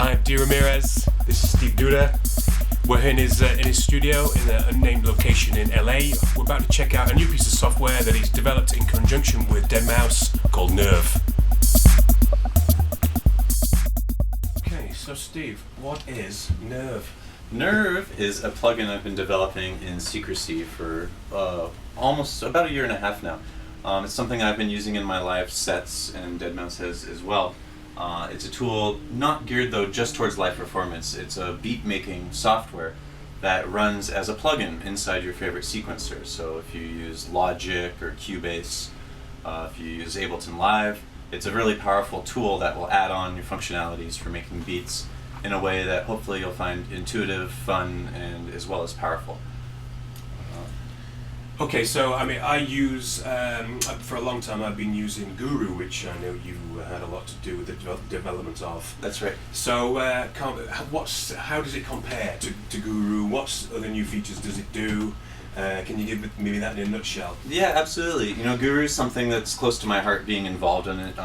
I'm Ramirez. This is Steve Duda. We're in his studio in an unnamed location in LA. We're about to check out a new piece of software that he's developed in conjunction with deadmau5 called Nerve. Okay, so Steve, what is Nerve? Nerve is a plugin I've been developing in secrecy for almost about a year and a half now. It's something I've been using in my live sets, and deadmau5 has as well. It's a tool not geared though just towards live performance. It's a beat making software that runs as a plugin inside your favorite sequencer. So if you use Logic or Cubase, if you use Ableton Live, it's a really powerful tool that will add on new functionalities for making beats in a way that hopefully you'll find intuitive, fun, and as well as powerful. Okay, so I use, for a long time I've been using Guru, which I know you had a lot to do with the development of. That's right. So how does it compare to Guru? What other new features does it do? Can you give maybe that in a nutshell? Yeah, absolutely. You know, Guru is something that's close to my heart, being involved in it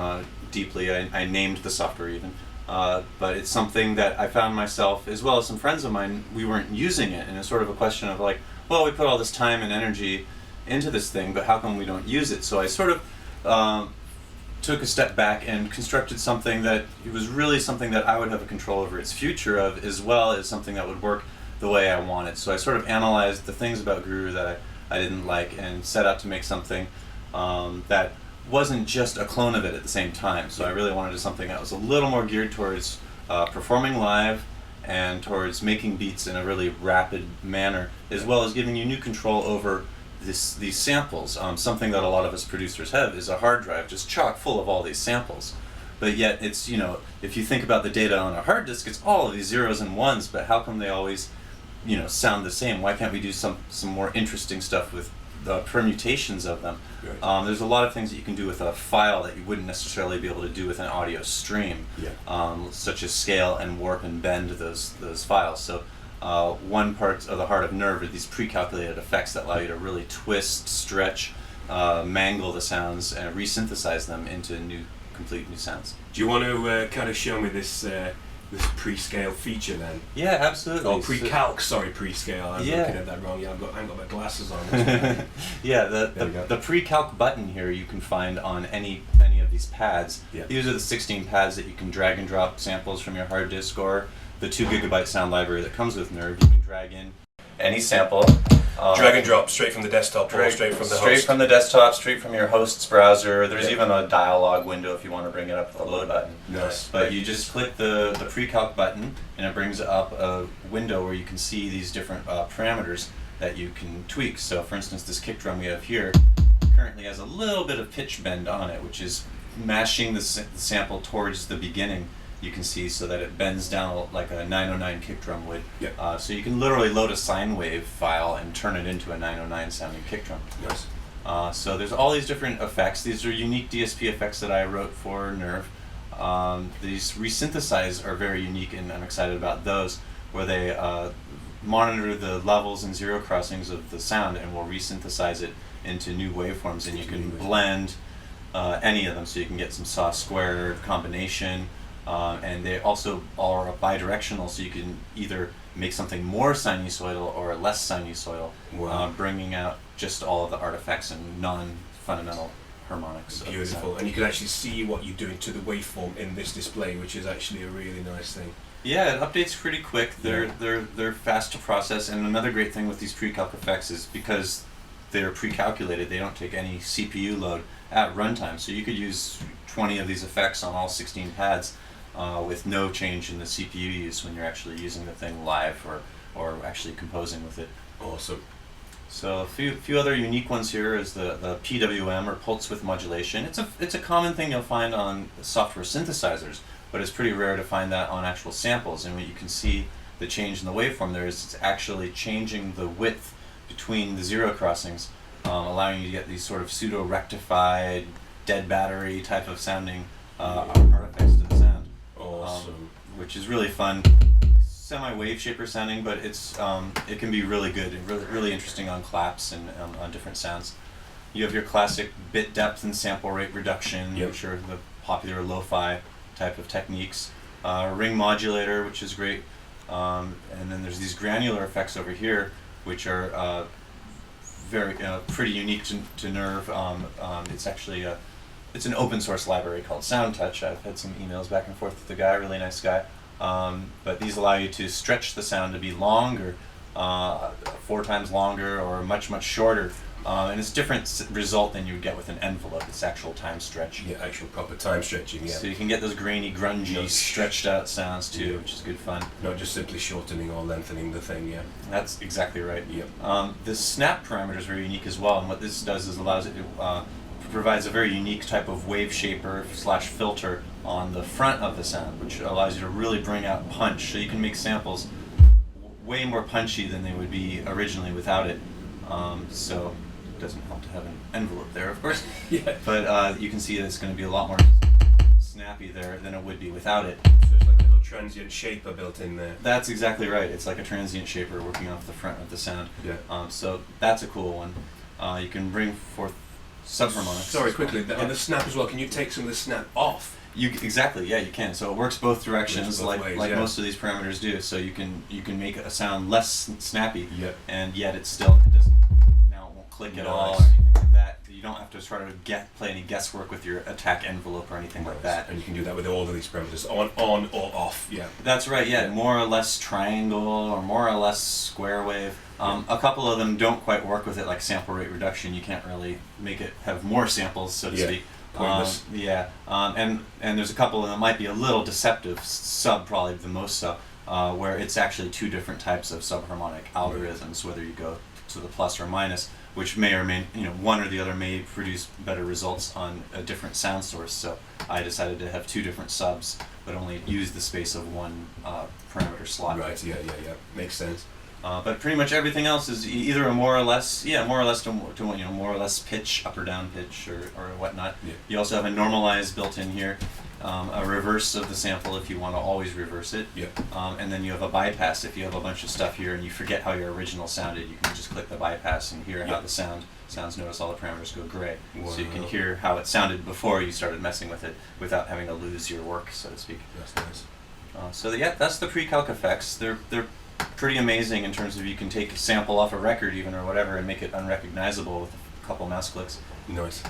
deeply. I named the software even. But it's something that I found myself, as well as some friends of mine, we weren't using it, and it's sort of a question of like, well, we put all this time and energy into this thing, but how come we don't use it? So I sort of took a step back and constructed something that it was really something that I would have a control over its future of, as well as something that would work the way I wanted. So I sort of analyzed the things about Guru that I didn't like and set out to make something that wasn't just a clone of it at the same time. So I really wanted to do something that was a little more geared towards performing live and towards making beats in a really rapid manner, as well as giving you new control over these samples. Something that a lot of us producers have is a hard drive just chock full of all these samples. But yet it's, you know, if you think about the data on a hard disk, it's all of these zeros and ones, but how come they always, you know, sound the same? Why can't we do some more interesting stuff with the permutations of them? Right. There's a lot of things that you can do with a file that you wouldn't necessarily be able to do with an audio stream, such as scale and warp and bend those files. So one part of the heart of Nerve are these pre-calculated effects that allow you to really twist, stretch, mangle the sounds, and resynthesize them into complete new sounds. Do you want to kind of show me this pre-scale feature then? Yeah, absolutely. Or pre-calc, pre-scale. I'm looking at that wrong. Yeah, I haven't got my glasses on. Yeah, the pre-calc button here you can find on any of these pads. Yeah. These are the 16 pads that you can drag and drop samples from your hard disk, or the 2 GB sound library that comes with Nerve. You can drag in any sample. Drag and drop straight from the desktop, or straight from the host? Straight from the desktop, straight from your host's browser. There's even a dialog window if you want to bring it up with a load button. Nice. But you just click the pre-calc button, and it brings up a window where you can see these different parameters that you can tweak. So for instance, this kick drum we have here currently has a little bit of pitch bend on it, which is mashing the sample towards the beginning. You can see so that it bends down like a 909 kick drum would. Yep. So you can literally load a sine wave file and turn it into a 909 sounding kick drum. Nice. So there's all these different effects. These are unique DSP effects that I wrote for Nerve. These resynthesize are very unique, and I'm excited about those, where they monitor the levels and zero crossings of the sound and will resynthesize it into new waveforms, and you can blend any of them, so you can get some soft square combination. And they also are bidirectional, so you can either make something more sinusoidal or less sinusoidal, bringing out just all of the artifacts and non-fundamental harmonics. Beautiful, and you can actually see what you're doing to the waveform in this display, which is actually a really nice thing. Yeah, it updates pretty quick. They're fast to process, and another great thing with these pre-calc effects is because they're pre-calculated, they don't take any CPU load at runtime, so you could use 20 of these effects on all 16 pads. With no change in the CPU use when you're actually using the thing live or actually composing with it. Awesome. So a few other unique ones here is the PWM, or pulse width modulation. It's a common thing you'll find on software synthesizers, but it's pretty rare to find that on actual samples. And what you can see, the change in the waveform there is it's actually changing the width between the zero crossings, allowing you to get these sort of pseudo-rectified, dead battery type of sounding artifacts to the sound. Awesome. Which is really fun. Semi-wave shaper sounding, but it can be really good and really interesting on claps and on different sounds. You have your classic bit depth and sample rate reduction, which are the popular lo-fi type of techniques. ring modulator, which is great, and then there's these granular effects over here, which are very pretty unique to Nerve. It's actually it's an open source library called SoundTouch. I've had some emails back and forth with the guy, really nice guy. But these allow you to stretch the sound to be longer, 4 times longer, or much shorter. And it's a different result than you would get with an envelope. It's actual time stretch. Yeah, actual proper time stretching, yeah. So you can get those grainy, grungy, stretched out sounds too, which is good fun. Not just simply shortening or lengthening the thing, yeah. That's exactly right. Yep. The snap parameter is very unique as well, and what this does is allows it to provides a very unique type of wave shaper / filter on the front of the sound, which allows you to really bring out punch. So you can make samples way more punchy than they would be originally without it. So it doesn't help to have an envelope there, of course. Yeah. But you can see that it's going to be a lot more snappy there than it would be without it. So it's like a little transient shaper built in there. That's exactly right. It's like a transient shaper working off the front of the sound. Yeah. So that's a cool one. You can bring forth subharmonics. Sorry, quickly, on the snap as well, can you take some of the snap off? Exactly, yeah, you can. So it works both directions, both ways, like yeah. most of these parameters do. So you can make a sound less snappy, Yep. and yet it doesn't. Now it won't click at all or anything like that. You don't have to try to play any guesswork with your attack envelope or anything like that. And you can do that with all of these parameters, on or off. Yeah. That's right. Yeah, more or less triangle or more or less square wave. A couple of them don't quite work with it, like sample rate reduction. You can't really make it have more samples, so to speak. Pointless. And there's a couple that might be a little deceptive, probably the most so, where it's actually 2 different types of subharmonic algorithms, whether you go to the plus or minus, which may or may, one or the other may produce better results on a different sound source. So I decided to have 2 different subs, but only use the space of 1 parameter slot. Right, yeah. Makes sense. But pretty much everything else is either a more or less more or less pitch, up or down pitch, or whatnot. Yeah. You also have a normalize built in here, a reverse of the sample if you want to always reverse it. Yeah. And then you have a bypass if you have a bunch of stuff here and you forget how your original sounded. You can just click the bypass and hear how the sounds. Notice all the parameters go gray, so you can hear how it sounded before you started messing with it without having to lose your work, so to speak. That's nice. That's the pre-calc effects. They're pretty amazing in terms of you can take a sample off a record even or whatever and make it unrecognizable with a couple mouse clicks. Nice.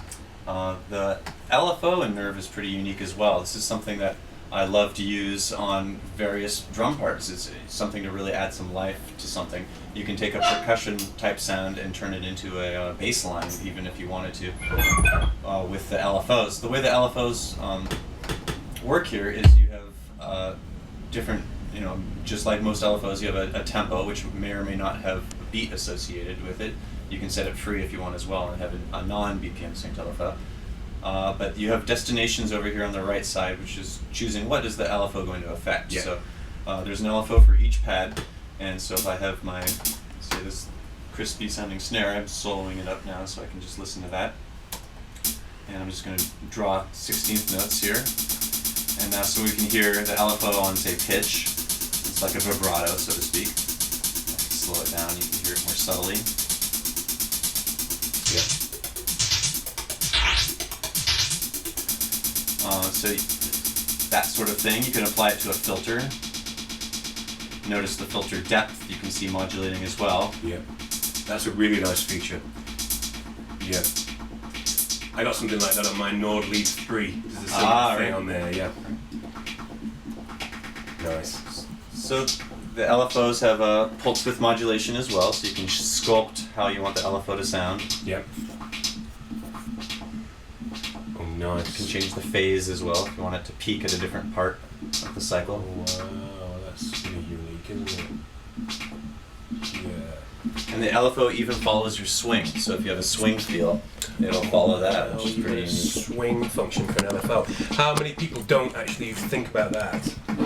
The LFO in Nerve is pretty unique as well. This is something that I love to use on various drum parts. It's something to really add some life to something. You can take a percussion type sound and turn it into a bass line even if you wanted to with the LFOs. The way the LFOs work here is you have different, just like most LFOs, you have a tempo, which may or may not have a beat associated with it. You can set it free if you want as well and have a non-BPM synced LFO. But you have destinations over here on the right side, which is choosing what is the LFO going to affect. Yeah. So there's an LFO for each pad, and so if I have my, say this crispy sounding snare, I'm soloing it up now so I can just listen to that. And I'm just going to draw 16th notes here. And now so we can hear the LFO on, say, pitch. It's like a vibrato, so to speak. I can slow it down, you can hear it more subtly. Yeah. So that sort of thing, you can apply it to a filter. Notice the filter depth, you can see modulating as well. Yeah. That's a really nice feature. Yeah. I got something like that on my Nord Lead 3. There's a similar thing on there, yeah. Nice. So the LFOs have a pulse width modulation as well, so you can sculpt how you want the LFO to sound. Yep. Oh, nice. You can change the phase as well if you want it to peak at a different part of the cycle. Wow, that's really unique, isn't it? Yeah. And the LFO even follows your swing, so if you have a swing feel, it'll follow that, which is pretty unique. Swing function for an LFO. How many people don't actually think about that?